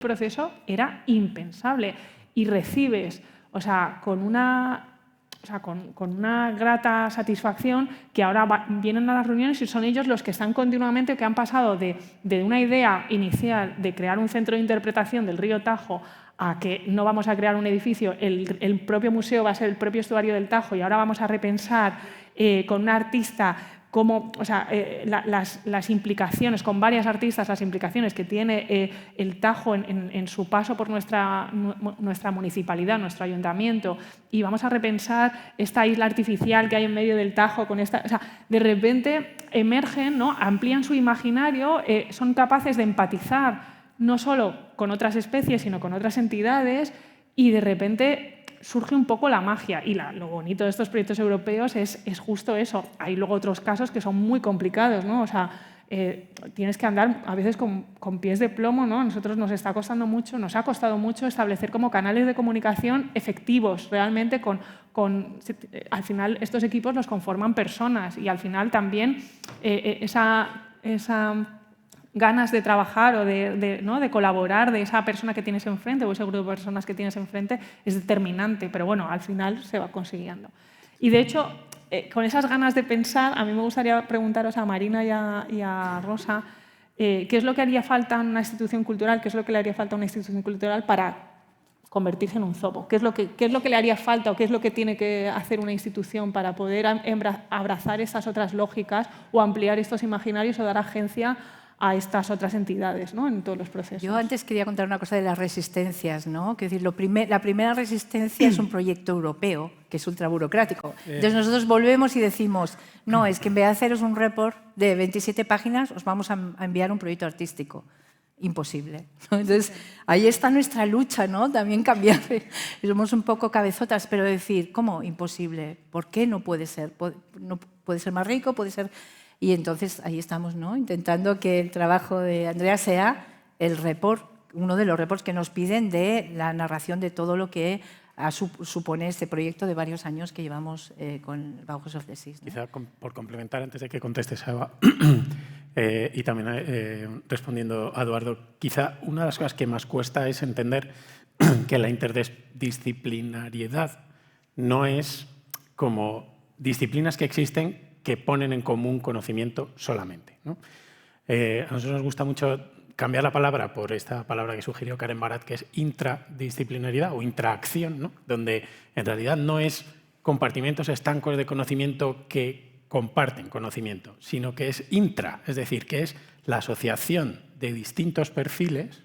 proceso era impensable. Y recibes, o sea, con una grata satisfacción que ahora vienen a las reuniones y son ellos los que están continuamente, que han pasado de una idea inicial de crear un centro de interpretación del río Tajo a que no vamos a crear un edificio, el propio museo va a ser el propio estuario del Tajo y ahora vamos a repensar con un artista cómo, o sea, las implicaciones, con varias artistas, las implicaciones que tiene el Tajo en su paso por nuestra municipalidad, nuestro ayuntamiento, y vamos a repensar esta isla artificial que hay en medio del Tajo con esta, o sea, de repente emergen, ¿no? Amplían su imaginario, son capaces de empatizar no solo con otras especies, sino con otras entidades, y de repente surge un poco la magia. Y lo bonito de estos proyectos europeos es justo eso. Hay luego otros casos que son muy complicados, ¿no? O sea, tienes que andar a veces con pies de plomo, ¿no? A nosotros nos ha costado mucho establecer como canales de comunicación efectivos, realmente al final estos equipos los conforman personas y al final también esa ganas de trabajar o ¿no? de colaborar de esa persona que tienes enfrente o ese grupo de personas que tienes enfrente es determinante, pero bueno, al final se va consiguiendo. Y de hecho, con esas ganas de pensar, a mí me gustaría preguntaros a Marina y a Rosa qué es lo que haría falta en una institución cultural, qué es lo que le haría falta a una institución cultural para convertirse en un zopo, qué es lo que le haría falta o qué es lo que tiene que hacer una institución para poder abrazar estas otras lógicas o ampliar estos imaginarios o dar agencia a estas otras entidades, ¿no? En todos los procesos. Yo antes quería contar una cosa de las resistencias, ¿no? Es decir, la primera resistencia es un proyecto europeo, que es ultraburocrático. Entonces nosotros volvemos y decimos, no, es que en vez de haceros un report de 27 páginas, os vamos a enviar un proyecto artístico. Imposible, ¿no? Entonces, ahí está nuestra lucha, ¿no? También cambiar. Somos un poco cabezotas, pero decir, ¿cómo? Imposible. ¿Por qué no puede ser? No puede ser más rico, puede ser... Y entonces ahí estamos, ¿no? Intentando que el trabajo de Andrea sea el report, uno de los reports que nos piden de la narración de todo lo que supone este proyecto de varios años que llevamos con Bauhaus of the Seas, ¿no? Quizá por complementar, antes de que contestes, Eva, y también respondiendo a Eduardo, quizá una de las cosas que más cuesta es entender que la interdisciplinariedad no es como disciplinas que existen que ponen en común conocimiento solamente, ¿no? A nosotros nos gusta mucho cambiar la palabra por esta palabra que sugirió Karen Barat, que es intradisciplinariedad o intraacción, ¿no? Donde en realidad no es compartimentos estancos de conocimiento que comparten conocimiento, sino que es intra, es decir, que es la asociación de distintos perfiles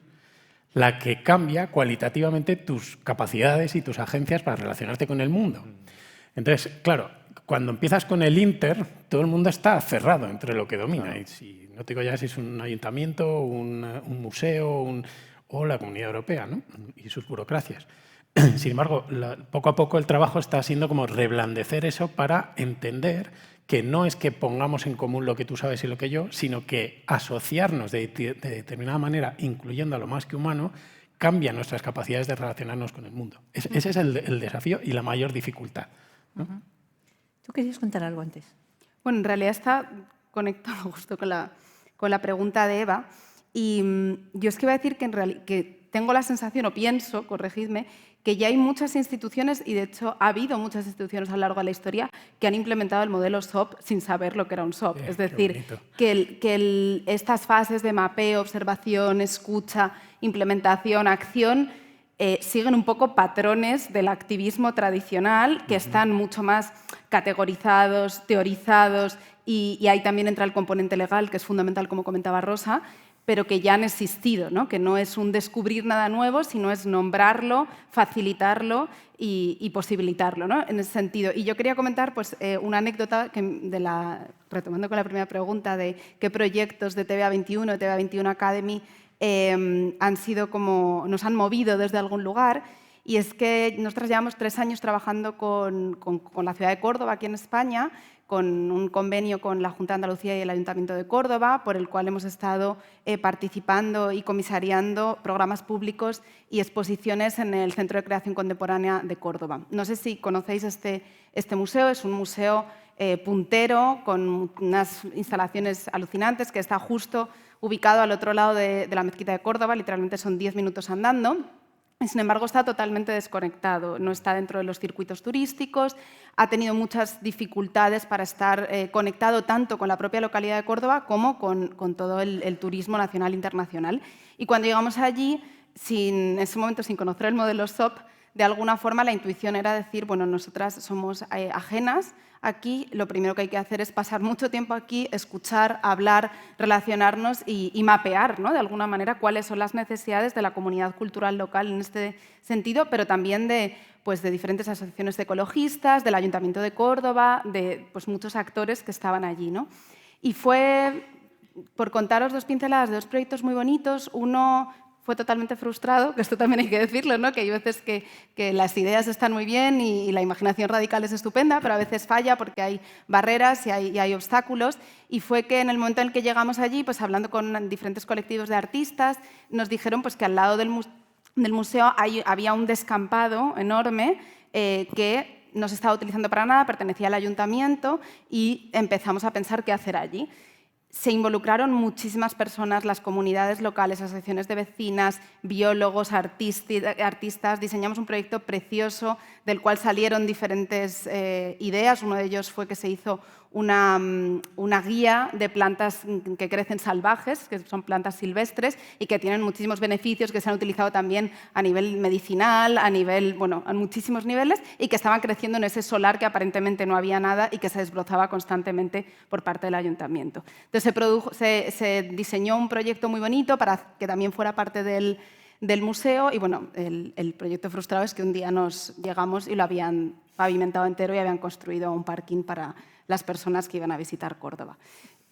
la que cambia cualitativamente tus capacidades y tus agencias para relacionarte con el mundo. Entonces, claro, cuando empiezas con el inter, todo el mundo está cerrado entre lo que domina. Y si, no te digo ya si es un ayuntamiento, un museo o la Comunidad Europea, ¿no? Y sus burocracias. Sin embargo, poco a poco el trabajo está siendo como reblandecer eso para entender que no es que pongamos en común lo que tú sabes y lo que yo, sino que asociarnos de determinada manera, incluyendo a lo más que humano, cambia nuestras capacidades de relacionarnos con el mundo. Ese es el desafío y la mayor dificultad, ¿no? ¿Tú querías contar algo antes? Bueno, en realidad está conectado justo con la pregunta de Eva. Y yo es que iba a decir que tengo la sensación, o pienso, corregidme, que ya hay muchas instituciones, y de hecho ha habido muchas instituciones a lo largo de la historia, que han implementado el modelo SOP sin saber lo que era un SOP. Es decir, que estas fases de mapeo, observación, escucha, implementación, acción, siguen un poco patrones del activismo tradicional que están mucho más categorizados, teorizados y ahí también entra el componente legal, que es fundamental, como comentaba Rosa, pero que ya han existido, ¿no? Que no es un descubrir nada nuevo, sino es nombrarlo, facilitarlo y posibilitarlo, ¿no? En ese sentido. Y yo quería comentar pues, una anécdota retomando con la primera pregunta de qué proyectos de TVA21, de TVA21 Academy nos han movido desde algún lugar, y es que nosotros llevamos 3 años trabajando con la ciudad de Córdoba, aquí en España, con un convenio con la Junta de Andalucía y el Ayuntamiento de Córdoba, por el cual hemos estado participando y comisariando programas públicos y exposiciones en el Centro de Creación Contemporánea de Córdoba. No sé si conocéis este museo, es un museo puntero, con unas instalaciones alucinantes, que está justo ubicado al otro lado de la mezquita de Córdoba, literalmente son 10 minutos andando. Y, sin embargo, está totalmente desconectado, no está dentro de los circuitos turísticos, ha tenido muchas dificultades para estar conectado tanto con la propia localidad de Córdoba como con todo el turismo nacional e internacional. Y cuando llegamos allí, en ese momento sin conocer el modelo SOP, de alguna forma la intuición era decir, bueno, nosotras somos ajenas aquí, lo primero que hay que hacer es pasar mucho tiempo aquí, escuchar, hablar, relacionarnos y mapear, ¿no?, de alguna manera cuáles son las necesidades de la comunidad cultural local en este sentido, pero también de diferentes asociaciones de ecologistas, del Ayuntamiento de Córdoba, de muchos actores que estaban allí, ¿no? Y fue, por contaros 2 pinceladas de 2 proyectos muy bonitos, uno fue totalmente frustrado, que esto también hay que decirlo, ¿no?, que hay veces que las ideas están muy bien y la imaginación radical es estupenda, pero a veces falla porque hay barreras y hay obstáculos. Y fue que en el momento en el que llegamos allí, pues hablando con diferentes colectivos de artistas, nos dijeron pues, que al lado del museo había un descampado enorme que no se estaba utilizando para nada, pertenecía al ayuntamiento y empezamos a pensar qué hacer allí. Se involucraron muchísimas personas, las comunidades locales, asociaciones de vecinas, biólogos, artistas. Diseñamos un proyecto precioso del cual salieron diferentes ideas. Uno de ellos fue que se hizo una guía de plantas que crecen salvajes, que son plantas silvestres y que tienen muchísimos beneficios, que se han utilizado también a nivel medicinal, a muchísimos niveles, y que estaban creciendo en ese solar que aparentemente no había nada y que se desbrozaba constantemente por parte del ayuntamiento. Entonces se diseñó un proyecto muy bonito para que también fuera parte del museo y bueno, el proyecto frustrado es que un día llegamos y lo habían pavimentado entero y habían construido un parking para las personas que iban a visitar Córdoba.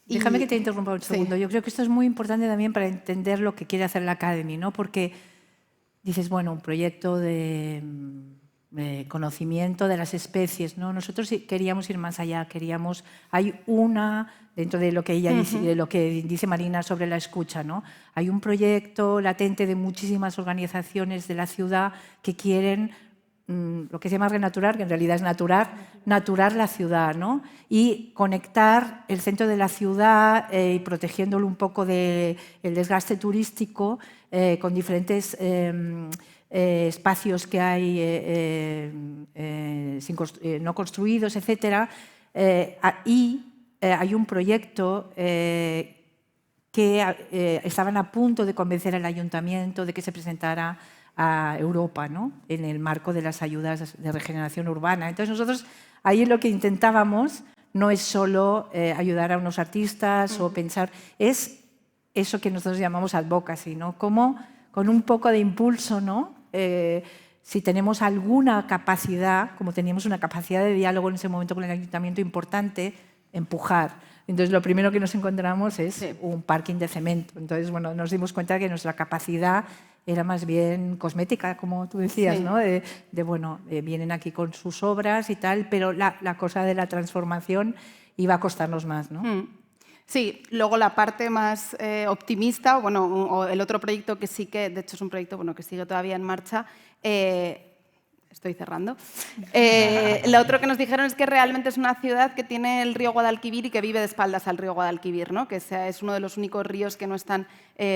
Déjame que te interrumpa un segundo. Sí. Yo creo que esto es muy importante también para entender lo que quiere hacer la Academy, ¿no? Porque dices, bueno, un proyecto de conocimiento de las especies, ¿no? Nosotros queríamos ir más allá, hay dentro de lo que ella dice, de lo que dice Marina sobre la escucha, ¿no? Hay un proyecto latente de muchísimas organizaciones de la ciudad que quieren lo que se llama renaturar, que en realidad es naturar la ciudad, ¿no? Y conectar el centro de la ciudad y protegiéndolo un poco del desgaste turístico con diferentes espacios que hay no construidos, etc. Y hay un proyecto que estaban a punto de convencer al ayuntamiento de que se presentara a Europa, ¿no?, en el marco de las ayudas de regeneración urbana. Entonces nosotros ahí lo que intentábamos no es solo ayudar a unos artistas o pensar, es eso que nosotros llamamos advocacy, ¿no? Como con un poco de impulso, ¿no? Si tenemos alguna capacidad, como teníamos una capacidad de diálogo en ese momento con el ayuntamiento importante, empujar. Entonces, lo primero que nos encontramos es un parking de cemento. Entonces, bueno, nos dimos cuenta que nuestra capacidad era más bien cosmética, como tú decías, ¿no? Vienen aquí con sus obras y tal, pero la cosa de la transformación iba a costarnos más, ¿no? Sí, luego la parte más optimista, o el otro proyecto que sí que, de hecho es un proyecto que sigue todavía en marcha, estoy cerrando. Lo otro que nos dijeron es que realmente es una ciudad que tiene el río Guadalquivir y que vive de espaldas al río Guadalquivir, ¿no? Que es uno de los únicos ríos que no están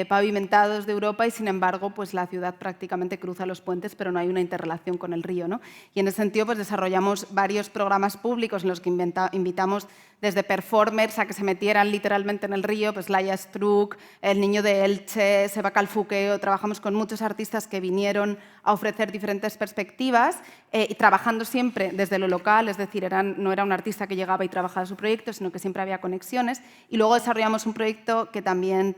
pavimentados de Europa y, sin embargo, pues la ciudad prácticamente cruza los puentes, pero no hay una interrelación con el río, ¿no? Y en ese sentido pues, desarrollamos varios programas públicos en los que invitamos desde performers a que se metieran literalmente en el río, pues Laia Struck, El Niño de Elche, Seba Calfuqueo. Trabajamos con muchos artistas que vinieron a ofrecer diferentes perspectivas y trabajando siempre desde lo local, es decir, no era un artista que llegaba y trabajaba su proyecto, sino que siempre había conexiones. Y luego desarrollamos un proyecto que también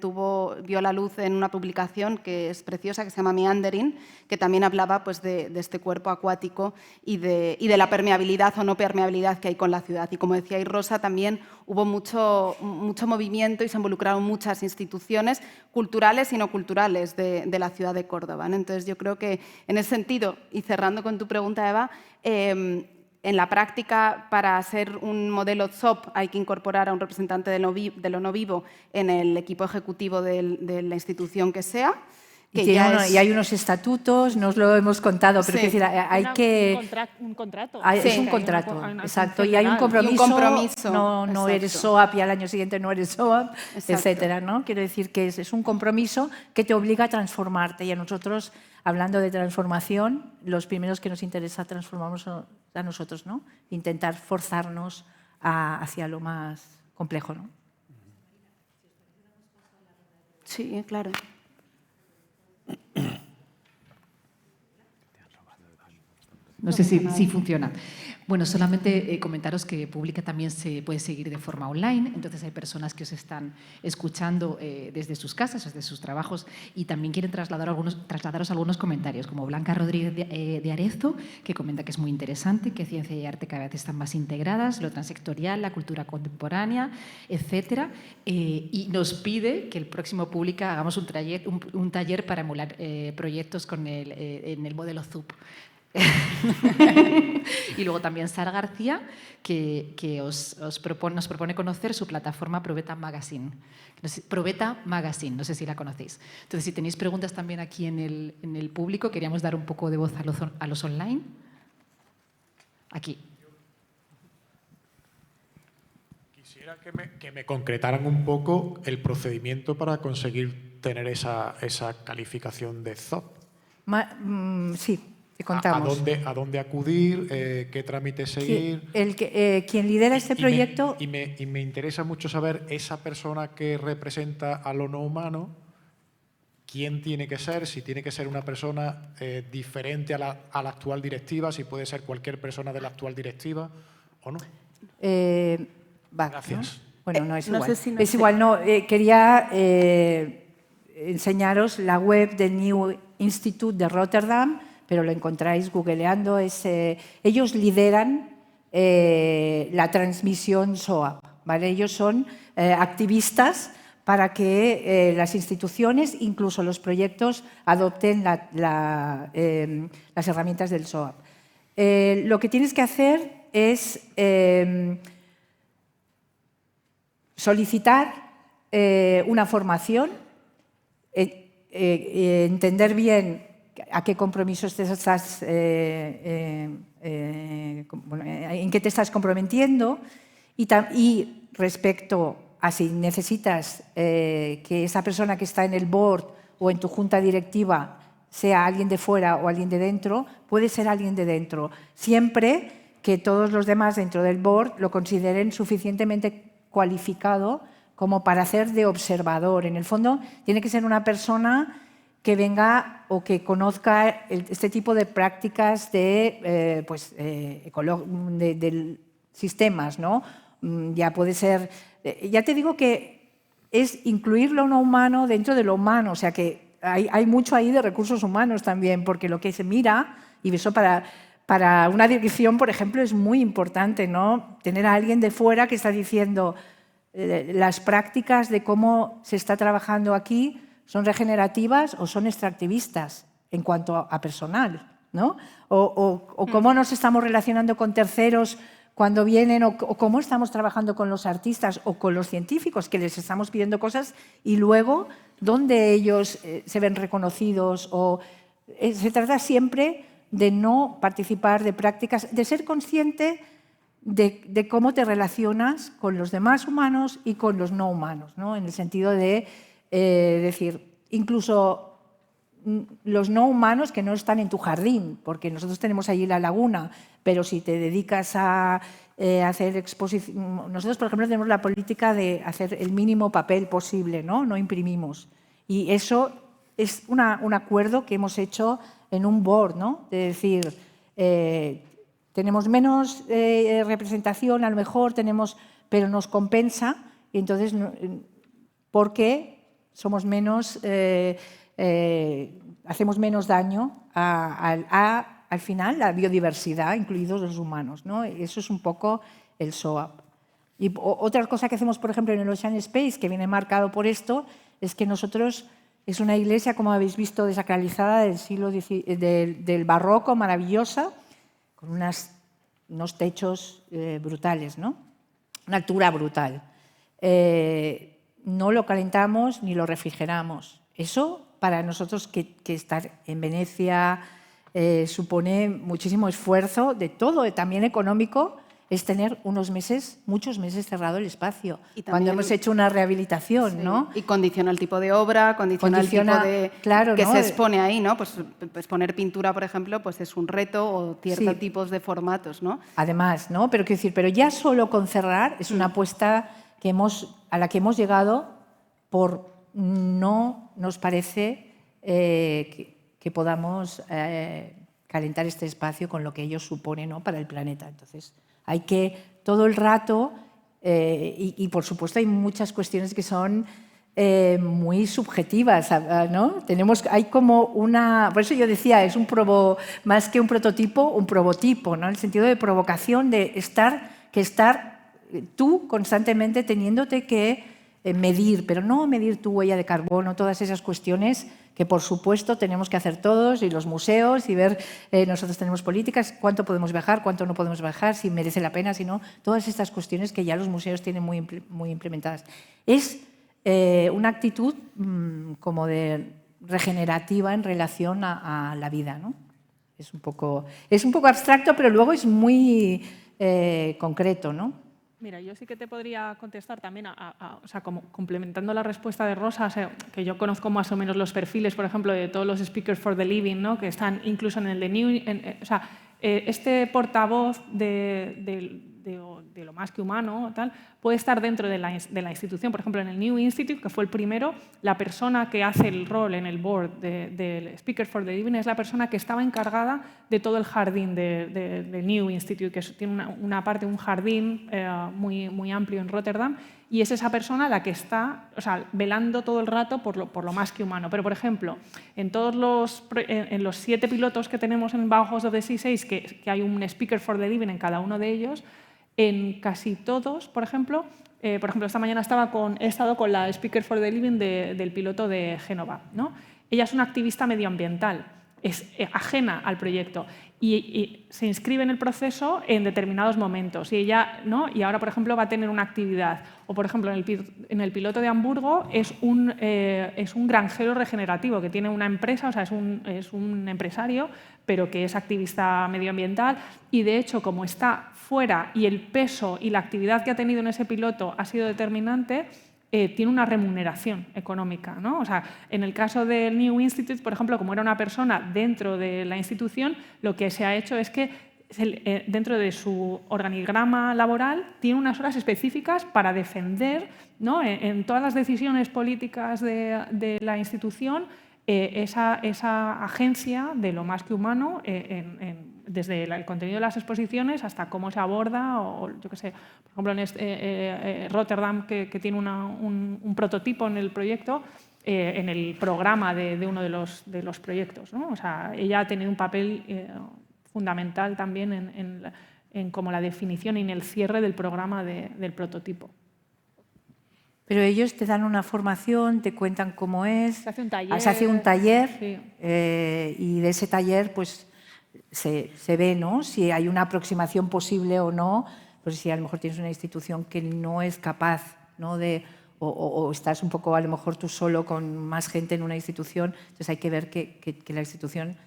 vio la luz en una publicación que es preciosa, que se llama Meandering, que también hablaba pues, de este cuerpo acuático y de la permeabilidad o no permeabilidad que hay con la ciudad. Y como decía Rosa, también hubo mucho movimiento y se involucraron muchas instituciones culturales y no culturales de la ciudad de Córdoba, ¿no? Entonces, yo creo que en ese sentido, y cerrando con tu pregunta, Eva, en la práctica, para hacer un modelo ZOP hay que incorporar a un representante de lo no vivo en el equipo ejecutivo de la institución que sea. que y ya es... hay unos estatutos, nos lo hemos contado, pero Sí. es decir, hay que... Un contrato. Es Sí. un Hay contrato, una exacto. función Y hay un legal. compromiso, Y un compromiso, no exacto. eres SOAP y al año siguiente no eres SOAP, Exacto. etcétera, ¿no? Quiero decir que es un compromiso que te obliga a transformarte. Y a nosotros, hablando de transformación, los primeros que nos interesa transformarnos a nosotros, ¿no? Intentar forzarnos hacia lo más complejo, ¿no? Sí, claro. No sé si funciona. Bueno, solamente comentaros que Pública también se puede seguir de forma online, entonces hay personas que os están escuchando desde sus casas, desde sus trabajos, y también quieren trasladaros algunos comentarios, como Blanca Rodríguez de Arezzo, que comenta que es muy interesante, que ciencia y arte cada vez están más integradas, lo transectorial, la cultura contemporánea, etcétera, y nos pide que el próximo Pública hagamos un taller para emular proyectos en el modelo ZUP. Y luego también Sara García, que nos propone conocer su plataforma Probeta Magazine. Probeta Magazine, no sé si la conocéis. Entonces, si tenéis preguntas también aquí en el público, queríamos dar un poco de voz a los online. Aquí. Quisiera que me concretaran un poco el procedimiento para conseguir tener esa calificación de ZOP. Sí. Te contamos. ¿A dónde acudir? ¿Qué trámite seguir? Quien lidera este proyecto... Y me interesa mucho saber esa persona que representa a lo no humano, quién tiene que ser, si tiene que ser una persona diferente a la actual directiva, si puede ser cualquier persona de la actual directiva o no. Gracias. ¿No? Bueno, no es igual. No sé si es igual, no. Quería enseñaros la web del New Institute de Rotterdam, pero lo encontráis googleando. Ellos lideran la transmisión SOAP, ¿vale? Ellos son activistas para que las instituciones, incluso los proyectos, adopten las herramientas del SOAP. Lo que tienes que hacer es solicitar una formación, entender bien a qué compromisos en qué te estás comprometiendo y respecto a si necesitas que esa persona que está en el board o en tu junta directiva sea alguien de fuera o alguien de dentro, puede ser alguien de dentro, siempre que todos los demás dentro del board lo consideren suficientemente cualificado como para hacer de observador. En el fondo, tiene que ser una persona que venga o que conozca este tipo de prácticas de sistemas, ¿no? Ya puede ser... ya te digo que es incluir lo no humano dentro de lo humano, o sea que hay mucho ahí de recursos humanos también, porque lo que se mira, y eso para una dirección, por ejemplo, es muy importante, ¿no? Tener a alguien de fuera que está diciendo las prácticas de cómo se está trabajando aquí son regenerativas o son extractivistas en cuanto a personal, ¿no? O cómo nos estamos relacionando con terceros cuando vienen, o cómo estamos trabajando con los artistas o con los científicos, que les estamos pidiendo cosas y luego dónde ellos se ven reconocidos. Se trata siempre de no participar de prácticas, de ser consciente de cómo te relacionas con los demás humanos y con los no humanos, ¿no? En el sentido de decir, incluso los no humanos que no están en tu jardín, porque nosotros tenemos allí la laguna, pero si te dedicas a hacer exposición... Nosotros, por ejemplo, tenemos la política de hacer el mínimo papel posible, ¿no? No imprimimos. Y eso es un acuerdo que hemos hecho en un board, ¿no? De decir, tenemos menos representación, a lo mejor pero nos compensa, y entonces, porque somos menos, hacemos menos daño al final, la biodiversidad, incluidos los humanos, ¿no? Eso es un poco el SOAP. Y otra cosa que hacemos, por ejemplo, en el Ocean Space, que viene marcado por esto, es que nosotros, es una iglesia, como habéis visto, desacralizada del barroco, maravillosa, con unos techos brutales, ¿no? Una altura brutal. No lo calentamos ni lo refrigeramos. Eso para nosotros que estar en Venecia supone muchísimo esfuerzo de todo, también económico, es tener unos meses, muchos meses cerrado el espacio. Y también, cuando hemos hecho una rehabilitación, sí, ¿no? Y condiciona el tipo de obra, condiciona el tipo de claro, que ¿no? se expone ahí, ¿no? Pues poner pintura, por ejemplo, pues es un reto, o ciertos Sí. tipos de formatos, ¿no? Además, ¿no? Pero quiero decir, pero ya solo con cerrar es una apuesta a la que hemos llegado por no nos parece que podamos calentar este espacio con lo que ello supone, ¿no? Para el planeta. Entonces, hay que todo el rato, y por supuesto hay muchas cuestiones que son muy subjetivas, ¿no? Hay como una, por eso yo decía, es más que un prototipo, un probotipo, ¿no? En el sentido de provocación, de estar tú constantemente teniéndote que medir, pero no medir tu huella de carbono, todas esas cuestiones que por supuesto tenemos que hacer todos, y los museos, y ver, nosotros tenemos políticas, cuánto podemos viajar, cuánto no podemos viajar, si merece la pena, si no, todas estas cuestiones que ya los museos tienen muy implementadas. Es una actitud como de regenerativa en relación a la vida, ¿no? Es un poco abstracto, pero luego es muy concreto, ¿no? Mira, yo sí que te podría contestar también, o sea, como complementando la respuesta de Rosa, o sea, que yo conozco más o menos los perfiles, por ejemplo, de todos los Speakers for the Living, ¿no? Que están incluso en el de New... o sea, este portavoz de lo más que humano, tal, puede estar dentro de la institución. Por ejemplo, en el New Institute, que fue el primero, la persona que hace el rol en el board del Speaker for the Living es la persona que estaba encargada de todo el jardín del New Institute, que tiene una parte, un jardín muy amplio en Rotterdam, y es esa persona la que está, o sea, velando todo el rato por lo más que humano. Pero, por ejemplo, en los 7 pilotos que tenemos en Bauhaus of the Sea 6, que hay un Speaker for the Living en cada uno de ellos, en casi todos, por ejemplo, esta mañana he estado con la Speaker for the Living del piloto de Génova, ¿no? Ella es una activista medioambiental, es ajena al proyecto y se inscribe en el proceso en determinados momentos. Y ella, ¿no? Y ahora, por ejemplo, va a tener una actividad. O, por ejemplo, en el piloto de Hamburgo es un granjero regenerativo que tiene una empresa, o sea, es un empresario, pero que es activista medioambiental. Y, de hecho, como está fuera y el peso y la actividad que ha tenido en ese piloto ha sido determinante, tiene una remuneración económica, ¿no? O sea, en el caso del New Institute, por ejemplo, como era una persona dentro de la institución, lo que se ha hecho es que dentro de su organigrama laboral tiene unas horas específicas para defender, ¿no? En todas las decisiones políticas de la institución, esa agencia de lo más que humano, desde el contenido de las exposiciones hasta cómo se aborda, o yo qué sé, por ejemplo, en Rotterdam, que tiene un prototipo en el proyecto, en el programa de uno de los proyectos, ¿no? O sea, ella ha tenido un papel fundamental también en como la definición y en el cierre del programa del prototipo. Pero ellos te dan una formación, te cuentan cómo es. Se hace un taller. Se hace un taller, Sí. Y de ese taller pues se ve, ¿no? Si hay una aproximación posible o no. Pues si a lo mejor tienes una institución que no es capaz, ¿no? O estás un poco a lo mejor tú solo con más gente en una institución, entonces hay que ver que la institución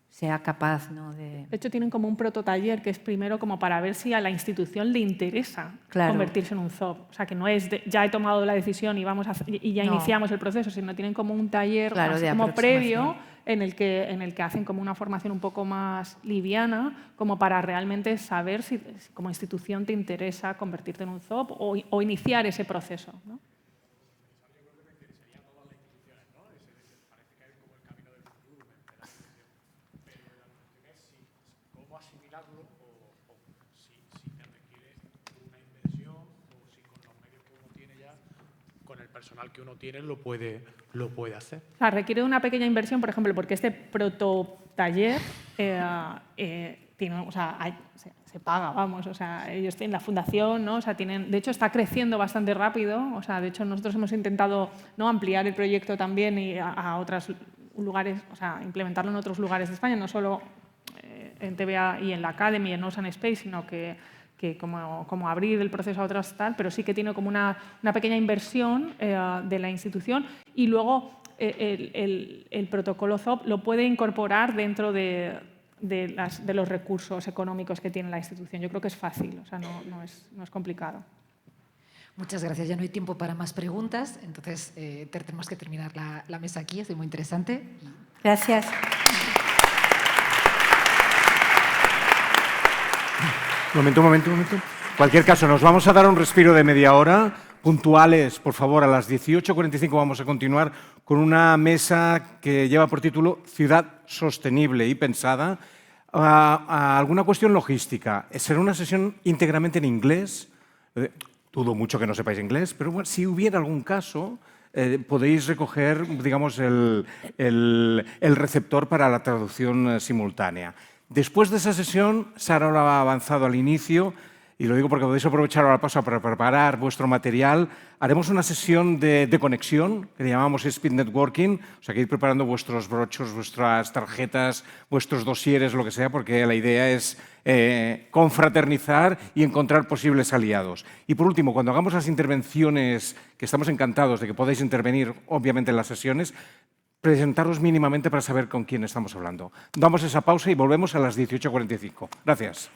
sea capaz, ¿no? De hecho, tienen como un prototaller que es primero como para ver si a la institución le interesa convertirse en un ZOP. O sea, que no es ya he tomado la decisión y ya iniciamos el proceso, sino tienen como un taller más como previo en el que hacen como una formación un poco más liviana, como para realmente saber si como institución te interesa convertirte en un ZOP o iniciar ese proceso, ¿no? Personal que uno tiene lo puede hacer. O sea, requiere una pequeña inversión, por ejemplo, porque este prototaller tiene, o sea, se paga, vamos, o sea, ellos tienen la fundación, ¿no? O sea, de hecho está creciendo bastante rápido, o sea, de hecho nosotros hemos intentado, ¿no? Ampliar el proyecto también y a otros lugares, o sea, implementarlo en otros lugares de España, no solo en TVA y en la Academy, en Ocean Space, sino que como abrir el proceso a otras tal, pero sí que tiene como una pequeña inversión de la institución y luego el protocolo ZOP lo puede incorporar dentro de los recursos económicos que tiene la institución. Yo creo que es fácil, o sea, no es complicado. Muchas gracias. Ya no hay tiempo para más preguntas, entonces tenemos que terminar la mesa aquí. Es muy interesante. Gracias. Un momento. En cualquier caso, nos vamos a dar un respiro de media hora. Puntuales, por favor, a las 18:45 vamos a continuar con una mesa que lleva por título Ciudad sostenible y pensada. Alguna cuestión logística. Será una sesión íntegramente en inglés. Dudo mucho que no sepáis inglés, pero bueno, si hubiera algún caso, podéis recoger, digamos, el receptor para la traducción simultánea. Después de esa sesión, Sara lo ha avanzado al inicio, y lo digo porque podéis aprovechar ahora el paso para preparar vuestro material. Haremos una sesión de conexión, que le llamamos Speed Networking, o sea que ir preparando vuestros brochos, vuestras tarjetas, vuestros dosieres, lo que sea, porque la idea es confraternizar y encontrar posibles aliados. Y por último, cuando hagamos las intervenciones, que estamos encantados de que podáis intervenir, obviamente, en las sesiones, presentaros mínimamente para saber con quién estamos hablando. Damos esa pausa y volvemos a las 18:45. Gracias.